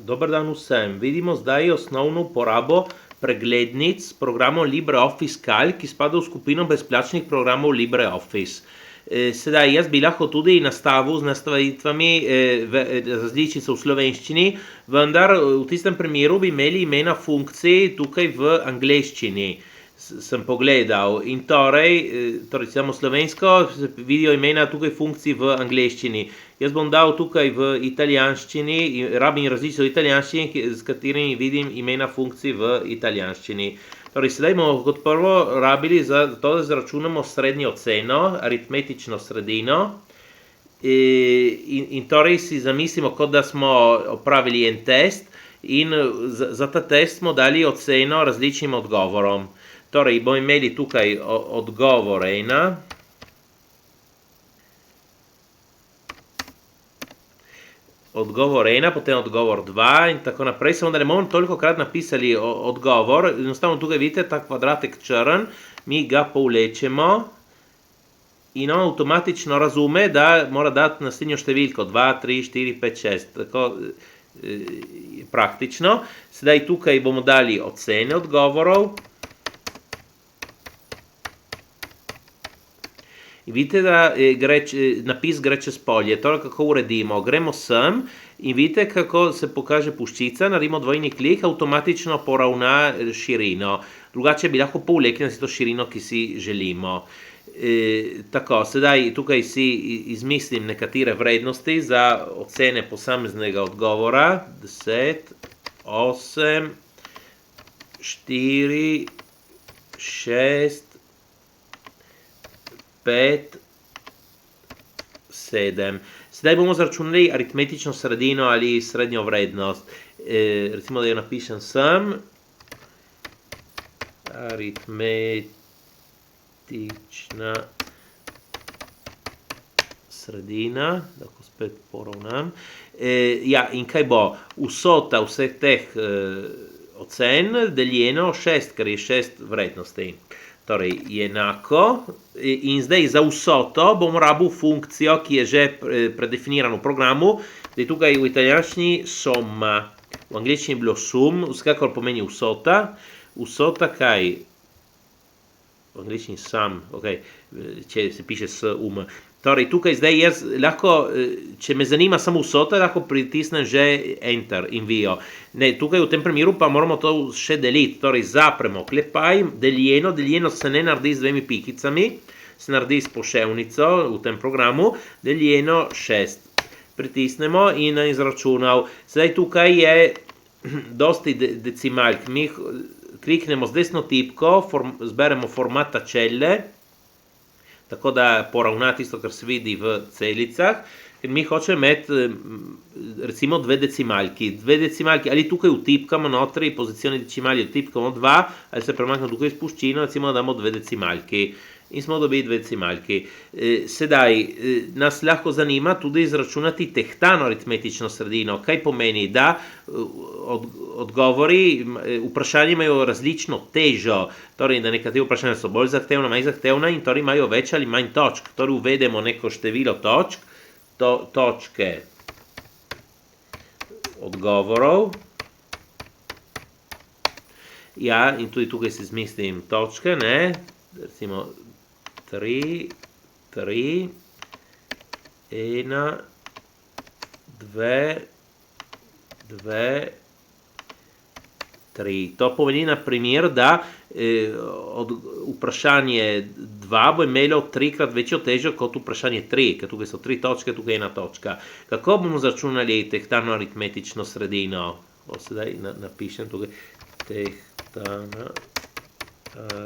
Dober dan vsem. Vidimo zdaj osnovno uporabo preglednic s programom LibreOffice Calc, ki spada v skupino brezplačnih programov LibreOffice. Sedaj, jaz bi lahko tudi nastavil z nastavitvami različico v slovenščini, vendar v tistem primeru bi imeli imena funkcij tukaj v angleščini. Sem pogledal in torej samo slovensko vidijo imena tukaj funkcij v angleščini. Jaz bom dal tukaj v italijanščini, rabim različico v italijanščini, s katerimi vidim imena funkcij v italijanščini. Torej, sedaj bomo kot prvo rabili za to, da izračunamo srednjo oceno, aritmetično sredino. In torej si zamislimo, kot da smo opravili en test in za ta test smo dali oceno različnim odgovorom. Torej, bomo imeli tukaj odgovor 1, odgovor 1, potem odgovor 2 in tako naprej, samo da ne bomo tolikokrat napisali odgovor, enostavno tukaj vidite ta kvadratek črn, mi ga povlečemo in on avtomatično razume, da mora dati naslednjo številko 2, 3, 4, 5, 6, tako praktično. Sedaj tukaj bomo dali ocene odgovorov. In vidite, da napis gre čez polje, torej kako uredimo. Gremo sem in vidite, kako se pokaže puščica, naredimo dvojni klik, avtomatično poravna širino. Drugače bi lahko povlekli na to širino, ki si želimo. Tako, sedaj tukaj si izmislim nekatere vrednosti za ocene posameznega odgovora. 10, 8, 4, 6, 5, 7. Sedaj bomo zračunali aritmetično sredino ali srednjo vrednost. Recimo, da jo napišem sem. Aritmetična sredina. Lahko spet poravnam. Ja, in kaj bo? Vsota vseh teh ocen deljeno 6, ker je 6 vrednosti. Torej, je enako in zdaj za vsoto bom rabil funkcijo, ki je že predefinirana v programu, da je tukaj v italijanščini somma, v angleščini je bilo sum, vsekakor pomeni vsota. Vsota kaj? V angleščini sum, ok, če se piše s-um. Torej, tukaj zdaj jaz lahko, če me zanima samo vsota, lahko pritisnem že enter, invio. Ne, tukaj v tem primeru pa moramo to še deliti, torej zapremo oklepaj, deljeno se ne naredi z dvemi pikicami, se naredi s poševnico v tem programu, deljeno 6. Pritisnemo in izračunal. Sedaj tukaj je dosti decimalk, mi kliknemo z desno tipko, zberemo format tabelle, tako da poravna tisto, kar se vidi v celicah. In mi hočemo imeti recimo dve decimalki. Ali tukaj vtipkamo notri, pozicione decimali vtipkamo 2, ali se premaknemo tukaj s puščino, recimo damo dve decimalki. In smo dobili dve decimalki. Sedaj, nas lahko zanima tudi izračunati tehtano aritmetično sredino. Kaj pomeni, da odgovori, vprašanja imajo različno težo, torej da nekatere vprašanja so bolj zahtevna, manj zahtevna in torej imajo več ali manj točk. Torej uvedemo neko število točk, točke odgovorov. Ja, in tudi tukaj si izmislim točke, ne, recimo 3, 3, 1, 2, 2, 3. To pomeni na primer, da vprašanje 2 bo imelo 3-krat večjo težo kot vprašanje 3, ker tukaj so 3 točke, tukaj je 1 točka. Kako bomo začunali tehtano aritmetično sredino? Sedaj napišem tukaj tehtana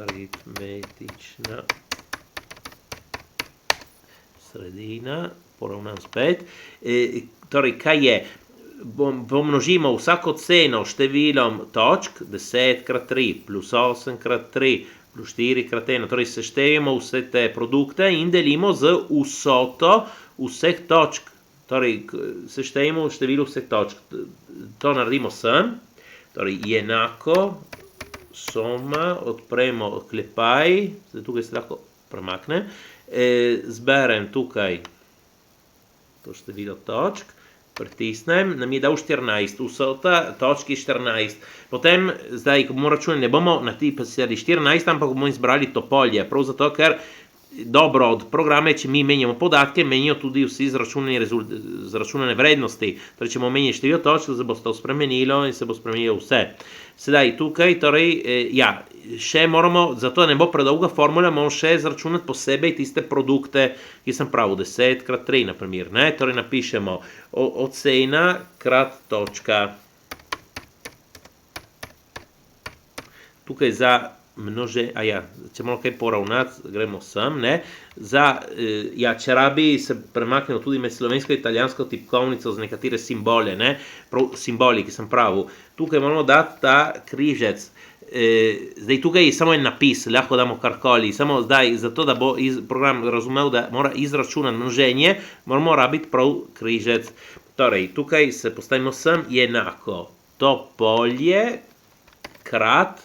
aritmetična sredina, poravnam spet. Torej, kaj je? Pomnožimo vsako ceno številom točk, 10x3 plus 8x3 plus 4x1, torej seštejemo vse te produkte in delimo z vsoto vseh točk. Torej, seštejemo število vseh točk. To naredimo sem, torej je enako, soma, odpremo oklepaj, tukaj se lahko premaknem, zberem tukaj to število točk, pritisnem, nam je dal 14, vsota točki 14. Potem, zdaj, ko bomo računali, ne bomo natisali 14, ampak bomo izbrali to polje, prav zato, ker dobro od programa je, če mi menjamo podatke, menjajo tudi vsi zračunane vrednosti. Torej, če bomo menjali število točk, se bo to spremenilo in se bo spremenilo vse. Sedaj, tukaj, torej, še moramo, zato ne bo predolga formula, moramo še zračunati posebej tiste produkte, ki sem pravil, 10x3, naprimer, ne? Torej, napišemo ocena krat točka. Tukaj za če moramo kaj poravnati, gremo sem, ne? Če rabi, se premaknemo tudi med slovensko in italijansko tipkovnico z nekatere simbole, ne? Simboli, ki sem pravil. Tukaj moramo dati ta križec. Zdaj, tukaj je samo en napis, lahko damo karkoli, samo zdaj, zato da bo program razumel, da mora izračunati množenje, moramo rabiti prav križec. Torej, tukaj se postavimo sem, je enako to polje krat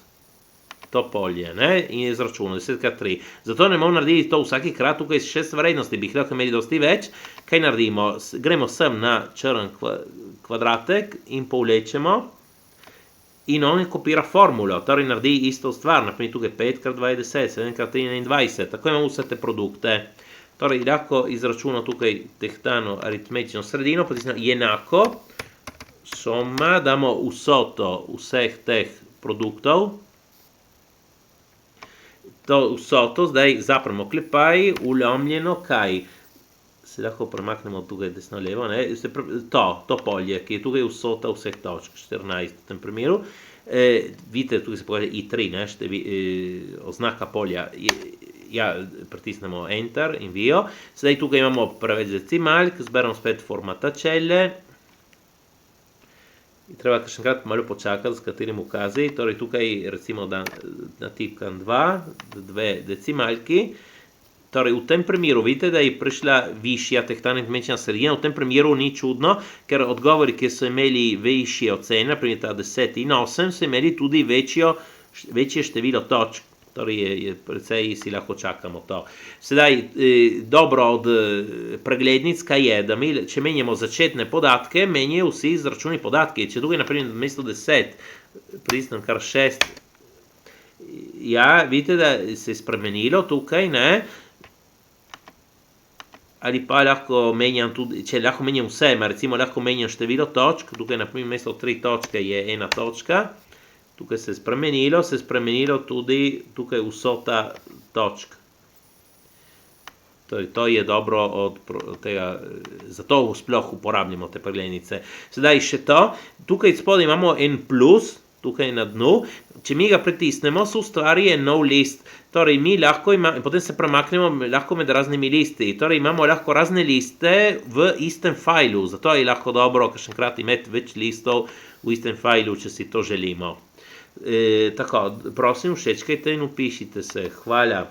to polje, ne? In je izračunal 10x3. Zato ne bomo naredili to vsaki krat, tukaj 6 vrednosti, bi jih lahko imeli dosti več. Kaj naredimo? Gremo sem na črn kvadratek in povlečemo in on kopira formulo, torej naredi isto stvar, naprimer tukaj 5x2 je 10, 7x3 je 21, tako imamo vse te produkte. Torej lahko izračunamo tukaj tehtano aritmetično sredino, potisnemo enako, soma, damo vsoto vseh teh produktov, to vsoto, zdaj zapremo oklepaj, ulomljeno kaj? Se lahko premaknemo tukaj desno levo, ne? To polje, ki je tukaj vsota vseh točk, 14 v tem primeru. Vidite, tukaj se pokaže I3, ne? Oznaka polja. Pritisnemo Enter, invio. Zdaj tukaj imamo preveč decimalk, zberemo spet formatacelle. Treba kakšenkrat malo počakati, s katerim ukazi. Torej tukaj recimo natipkam 2 decimalki. Torej v tem primeru vidite, da je prišla višja tehtana aritmetična sredina. V tem primeru ni čudno, ker odgovori, ki so imeli višje ocene, naprimer ta 10 in 8, so imeli tudi večje število točk. Torej precej si lahko čakamo to. Sedaj, dobro od preglednic, kaj je, da če menjamo začetne podatke, menjajo vsi izračuni podatki. Če tukaj naprimer mesto 10, pritisnem kar 6, vidite, da se je spremenilo tukaj, ne? Ali pa lahko menjam tudi, če lahko menjam vse, recimo lahko menjam število točk, tukaj naprimer mesto 3 točke je 1 točka, tukaj se je spremenilo tudi tukaj vsota točk. To je dobro od tega, zato sploh uporabljamo te preglednice. Sedaj še to, tukaj spodaj imamo en plus, tukaj na dnu, če mi ga pritisnemo, se ustvari en nov list. Torej mi lahko potem se premaknemo lahko med raznimi listi. Torej imamo lahko razne liste v istem fajlu, zato je lahko dobro kakšenkrat imeti več listov v istem fajlu, če si to želimo. Tako, prosim, všečkajte in vpišite se. Hvala.